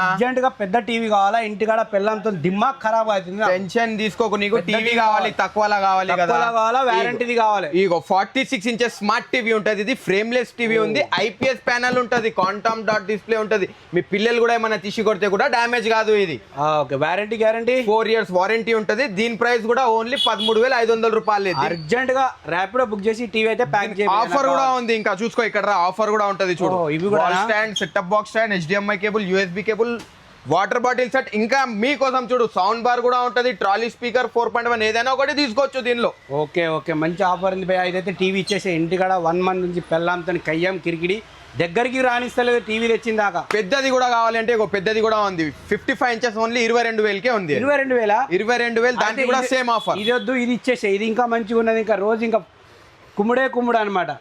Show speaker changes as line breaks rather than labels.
Urgent గా పెద్ద TV కావాలా, ఇంటికాడ పిల్లలతో దిమాగ్ ఖరాబ్ అవుతుంది.
టెన్షన్ తీసుకోకు, నీకు టీవీ కావాలి తక్కువలా కావాలి కదా,
వారంటీది కావాలి.
ఇగో 46 ఇంచెస్ స్మార్ట్ టీవీ ఉంటది, ఇది ఫ్రేమ్లెస్ టీవీ ఉంది, ఐపీఎస్ ప్యానల్ ఉంటది, క్వాంటమ్ డాట్ డిస్ప్లే ఉంటది. మీ పిల్లలు కూడా ఏమైనా తీసి కొడితే కూడా డ్యామేజ్ కాదు ఇది.
వారంటీ గ్యారంటీ
4 years వారంటీ ఉంటది. దీని ప్రైస్ కూడా ఓన్లీ 13,500 రూపాయలు.
అర్జెంట్ గా ర్యాపిడో బుక్ చేసి టీవీ అయితే ప్యాక్ చేయాలి.
ఆఫర్ కూడా ఉంది, ఇంకా చూసుకో ఇక్కడ ఆఫర్ కూడా ఉంటది చూడు.
ఇవి కూడా
stand, setup box stand, HDMI cable, USB cable, water bottle set, ఇంకా మీకోసం చూడు సౌండ్ బార్ కూడా ఉంటది, ట్రాలీ స్పీకర్ 4.1 ఏదైనా ఒకటి తీసుకోవచ్చు దీనిలో.
ఓకే ఓకే మంచి ఆఫర్ ఉంది భయ. ఇదైతే టీవీ ఇచ్చేసి ఇంటికాడ 1 month నుంచి పెళ్ళాంతో కయ్యం కిరికిడి దగ్గరికి రానిస్తలేదు టీవీ తెచ్చింది దాకా.
పెద్దది కూడా కావాలంటే పెద్దది కూడా ఉంది, 55 ఇంచెస్ ఓన్లీ 22,000కే ఉంది. 22,000 దానికి కూడా సేమ్ ఆఫర్.
ఇది వద్దు ఇది ఇచ్చేసే, ఇది ఇంకా మంచిగా ఉన్నది, ఇంకా రోజు ఇంకా కుమ్ముడే కుమ్ముడు అనమాట.